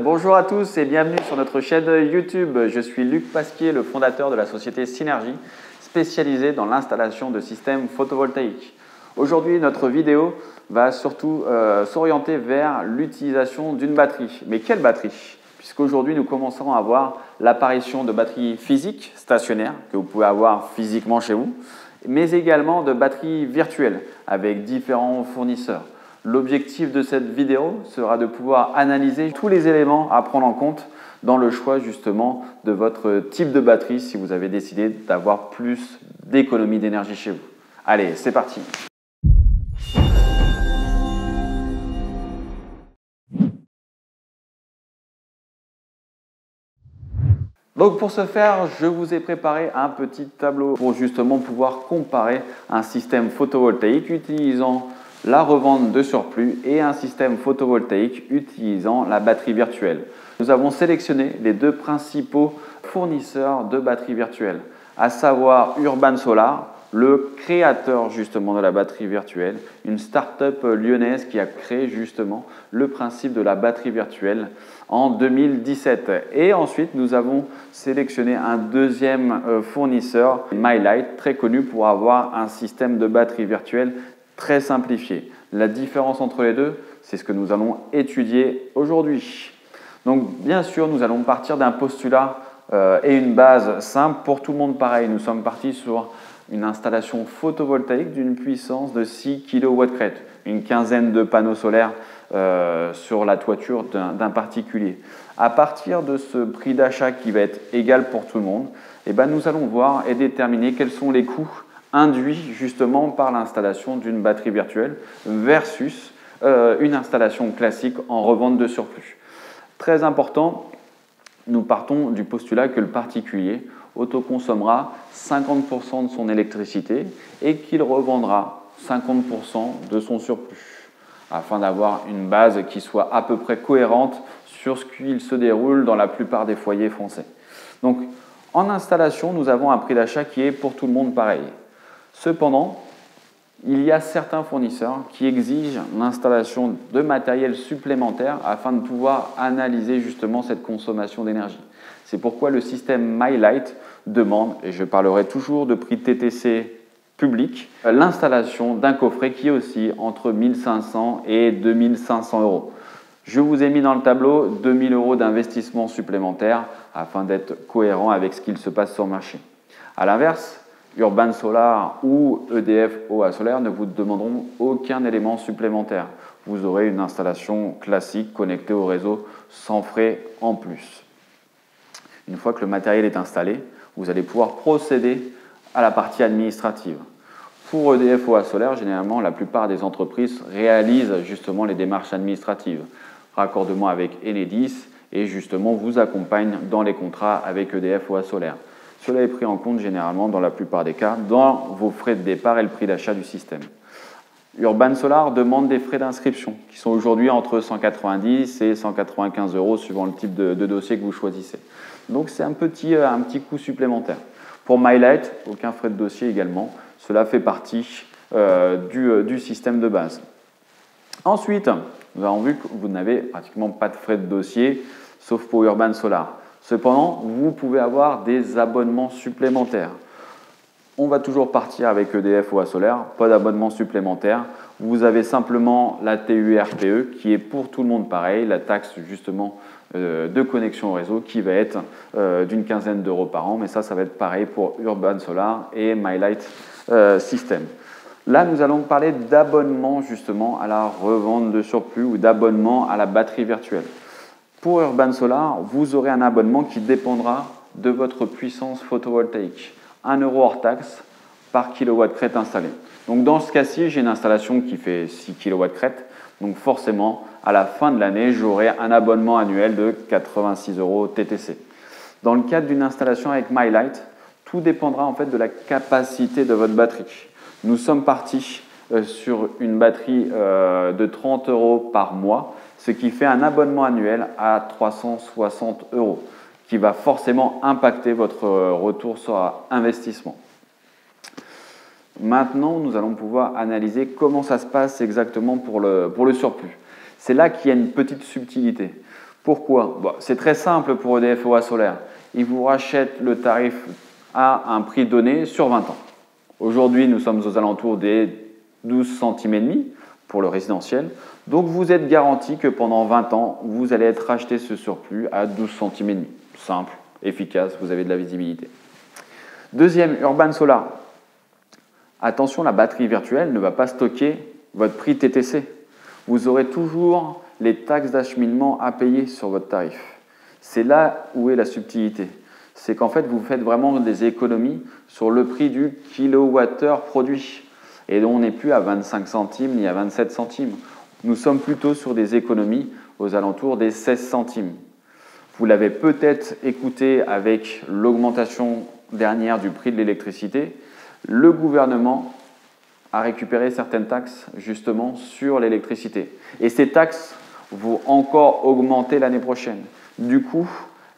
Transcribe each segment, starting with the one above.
Bonjour à tous et bienvenue sur notre chaîne YouTube. Je suis Luc Pasquier, le fondateur de la société Synergie, spécialisée dans l'installation de systèmes photovoltaïques. Aujourd'hui, notre vidéo va surtout s'orienter vers l'utilisation d'une batterie. Mais quelle batterie? Puisqu'aujourd'hui, nous commencerons à voir l'apparition de batteries physiques, stationnaires, que vous pouvez avoir physiquement chez vous, mais également de batteries virtuelles avec différents fournisseurs. L'objectif de cette vidéo sera de pouvoir analyser tous les éléments à prendre en compte dans le choix justement de votre type de batterie si vous avez décidé d'avoir plus d'économie d'énergie chez vous. Allez, c'est parti! Donc pour ce faire, je vous ai préparé un petit tableau pour justement pouvoir comparer un système photovoltaïque utilisant la revente de surplus et un système photovoltaïque utilisant la batterie virtuelle. Nous avons sélectionné les deux principaux fournisseurs de batteries virtuelles, à savoir Urban Solar, le créateur justement de la batterie virtuelle, une start-up lyonnaise qui a créé justement le principe de la batterie virtuelle en 2017. Et ensuite, nous avons sélectionné un deuxième fournisseur, MyLight, très connu pour avoir un système de batterie virtuelle très simplifié. La différence entre les deux, c'est ce que nous allons étudier aujourd'hui. Donc, bien sûr, nous allons partir d'un postulat et une base simple pour tout le monde pareil. Nous sommes partis sur une installation photovoltaïque d'une puissance de 6 kW/crête, une quinzaine de panneaux solaires sur la toiture d'un particulier. À partir de ce prix d'achat qui va être égal pour tout le monde, nous allons voir et déterminer quels sont les coûts induits justement par l'installation d'une batterie virtuelle versus une installation classique en revente de surplus. Très important, nous partons du postulat que le particulier autoconsommera 50% de son électricité et qu'il revendra 50% de son surplus, afin d'avoir une base qui soit à peu près cohérente sur ce qu'il se déroule dans la plupart des foyers français. Donc, en installation, nous avons un prix d'achat qui est pour tout le monde pareil. Cependant, il y a certains fournisseurs qui exigent l'installation de matériel supplémentaire afin de pouvoir analyser justement cette consommation d'énergie. C'est pourquoi le système MyLight demande, et je parlerai toujours de prix TTC public, l'installation d'un coffret qui est aussi entre 1 500 et 2 500 euros. Je vous ai mis dans le tableau 2 000 euros d'investissement supplémentaire afin d'être cohérent avec ce qu'il se passe sur le marché. A l'inverse, Urban Solar ou EDF OA Solaire ne vous demanderont aucun élément supplémentaire. Vous aurez une installation classique connectée au réseau sans frais en plus. Une fois que le matériel est installé, vous allez pouvoir procéder à la partie administrative. Pour EDF OA Solaire, généralement, la plupart des entreprises réalisent justement les démarches administratives. Raccordement avec Enedis et justement vous accompagne dans les contrats avec EDF OA Solaire. Cela est pris en compte généralement dans la plupart des cas dans vos frais de départ et le prix d'achat du système. Urban Solar demande des frais d'inscription qui sont aujourd'hui entre 190 et 195 euros suivant le type de dossier que vous choisissez. Donc c'est un petit coût supplémentaire. Pour MyLight, aucun frais de dossier également. Cela fait partie du système de base. Ensuite, nous avons vu que vous n'avez pratiquement pas de frais de dossier sauf pour Urban Solar. Cependant, vous pouvez avoir des abonnements supplémentaires. On va toujours partir avec EDF OA Solaire, pas d'abonnement supplémentaire. Vous avez simplement la TURPE qui est pour tout le monde pareil, la taxe justement de connexion au réseau qui va être d'une quinzaine d'euros par an, mais ça va être pareil pour Urban Solar et MyLight System. Là, nous allons parler d'abonnement justement à la revente de surplus ou d'abonnement à la batterie virtuelle. Pour Urban Solar, vous aurez un abonnement qui dépendra de votre puissance photovoltaïque. 1 euro hors taxe par kW/crête installé. Donc dans ce cas-ci, j'ai une installation qui fait 6 kW/crête. Donc forcément, à la fin de l'année, j'aurai un abonnement annuel de 86 euros TTC. Dans le cadre d'une installation avec MyLight, tout dépendra en fait de la capacité de votre batterie. Nous sommes partis sur une batterie de 30 euros par mois, ce qui fait un abonnement annuel à 360 euros, qui va forcément impacter votre retour sur investissement. Maintenant, nous allons pouvoir analyser comment ça se passe exactement pour le surplus. C'est là qu'il y a une petite subtilité. Pourquoi? Bon, c'est très simple pour EDF OA Solaire. Ils vous rachètent le tarif à un prix donné sur 20 ans. Aujourd'hui, nous sommes aux alentours des 12 centimes et demi pour le résidentiel. Donc, vous êtes garanti que pendant 20 ans, vous allez être racheté ce surplus à 12 centimes et demi. Simple, efficace, vous avez de la visibilité. Deuxième, Urban Solar. Attention, la batterie virtuelle ne va pas stocker votre prix TTC. Vous aurez toujours les taxes d'acheminement à payer sur votre tarif. C'est là où est la subtilité. C'est qu'en fait, vous faites vraiment des économies sur le prix du kilowattheure produit. Et donc, on n'est plus à 25 centimes ni à 27 centimes. Nous sommes plutôt sur des économies aux alentours des 16 centimes. Vous l'avez peut-être écouté avec l'augmentation dernière du prix de l'électricité. Le gouvernement a récupéré certaines taxes justement sur l'électricité. Et ces taxes vont encore augmenter l'année prochaine. Du coup,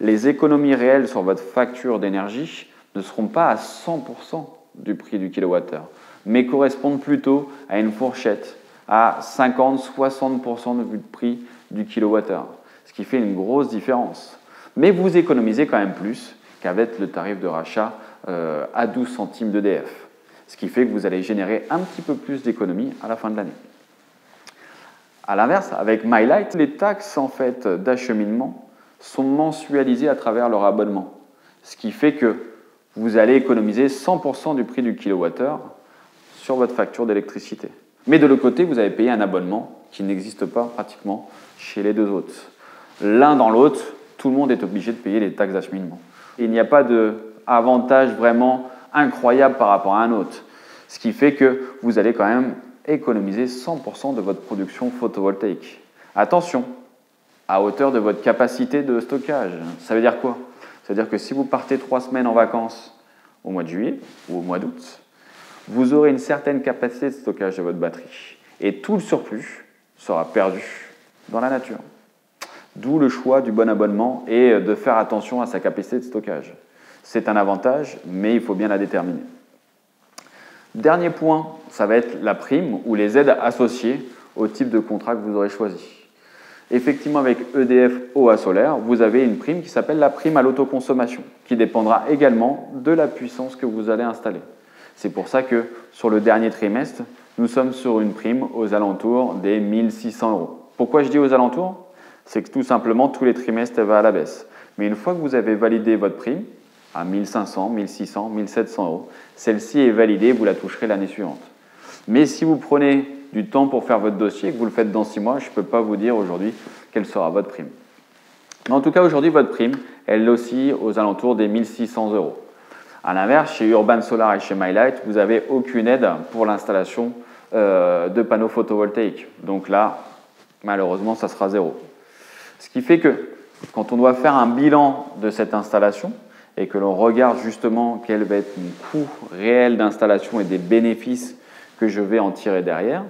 les économies réelles sur votre facture d'énergie ne seront pas à 100% du prix du kilowattheure, mais correspondent plutôt à une fourchette à 50-60% du prix du kilowattheure, ce qui fait une grosse différence. Mais vous économisez quand même plus qu'avec le tarif de rachat à 12 centimes d'EDF, ce qui fait que vous allez générer un petit peu plus d'économies à la fin de l'année. A l'inverse, avec MyLight, les taxes en fait, d'acheminement sont mensualisées à travers leur abonnement, ce qui fait que vous allez économiser 100% du prix du kilowattheure sur votre facture d'électricité. Mais de l'autre côté, vous avez payé un abonnement qui n'existe pas pratiquement chez les deux autres. L'un dans l'autre, tout le monde est obligé de payer les taxes d'acheminement. Il n'y a pas d'avantage vraiment incroyable par rapport à un autre, ce qui fait que vous allez quand même économiser 100% de votre production photovoltaïque. Attention, à hauteur de votre capacité de stockage. Ça veut dire quoi? Ça veut dire que si vous partez 3 semaines en vacances au mois de juillet ou au mois d'août, vous aurez une certaine capacité de stockage de votre batterie. Et tout le surplus sera perdu dans la nature. D'où le choix du bon abonnement et de faire attention à sa capacité de stockage. C'est un avantage, mais il faut bien la déterminer. Dernier point, ça va être la prime ou les aides associées au type de contrat que vous aurez choisi. Effectivement, avec EDF OA Solaire, vous avez une prime qui s'appelle la prime à l'autoconsommation, qui dépendra également de la puissance que vous allez installer. C'est pour ça que sur le dernier trimestre, nous sommes sur une prime aux alentours des 1 600 €. Pourquoi je dis aux alentours? C'est que tout simplement, tous les trimestres, elle va à la baisse. Mais une fois que vous avez validé votre prime, à 1 500, 1 600, 1 700 €, celle-ci est validée, vous la toucherez l'année suivante. Mais si vous prenez du temps pour faire votre dossier et que vous le faites dans 6 mois, je ne peux pas vous dire aujourd'hui quelle sera votre prime. Mais en tout cas, aujourd'hui, votre prime, elle oscille aux alentours des 1 600 €. A l'inverse, chez Urban Solar et chez MyLight, vous n'avez aucune aide pour l'installation de panneaux photovoltaïques. Donc là, malheureusement, ça sera zéro. Ce qui fait que quand on doit faire un bilan de cette installation et que l'on regarde justement quel va être mon coût réel d'installation et des bénéfices que je vais en tirer derrière,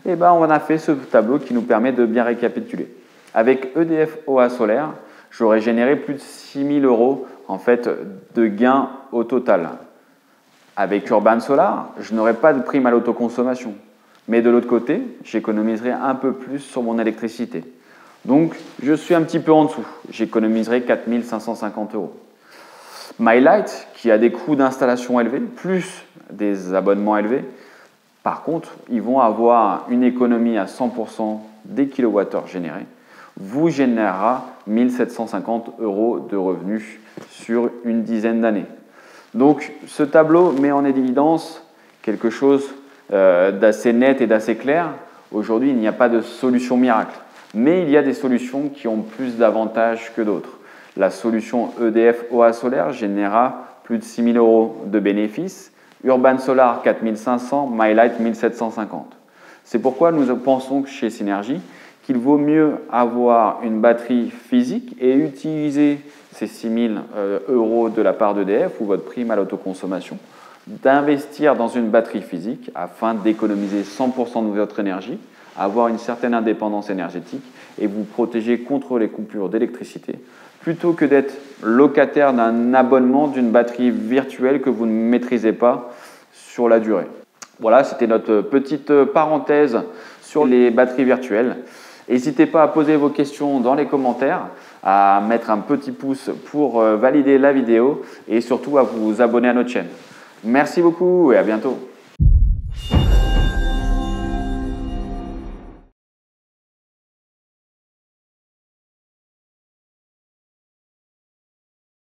eh ben, on a fait ce tableau qui nous permet de bien récapituler. Avec EDF OA Solaire, j'aurais généré plus de 6 000 € en fait, de gains au total. Avec Urban Solar, je n'aurai pas de prime à l'autoconsommation. Mais de l'autre côté, j'économiserai un peu plus sur mon électricité. Donc, je suis un petit peu en dessous. J'économiserai 4 550 €. MyLight, qui a des coûts d'installation élevés, plus des abonnements élevés, par contre, ils vont avoir une économie à 100% des kilowattheures générés, vous générera 1 750 € de revenus sur une dizaine d'années. Donc, ce tableau met en évidence quelque chose d'assez net et d'assez clair. Aujourd'hui, il n'y a pas de solution miracle, mais il y a des solutions qui ont plus d'avantages que d'autres. La solution EDF OA Solaire générera plus de 6 000 € de bénéfices, Urban Solar 4 500, MyLight 1 750. C'est pourquoi nous pensons que chez Synergie, qu'il vaut mieux avoir une batterie physique et utiliser ces 6 000 € de la part d'EDF ou votre prime à l'autoconsommation, d'investir dans une batterie physique afin d'économiser 100% de votre énergie, avoir une certaine indépendance énergétique et vous protéger contre les coupures d'électricité, plutôt que d'être locataire d'un abonnement d'une batterie virtuelle que vous ne maîtrisez pas sur la durée. Voilà, c'était notre petite parenthèse sur les batteries virtuelles. N'hésitez pas à poser vos questions dans les commentaires, à mettre un petit pouce pour valider la vidéo et surtout à vous abonner à notre chaîne. Merci beaucoup et à bientôt.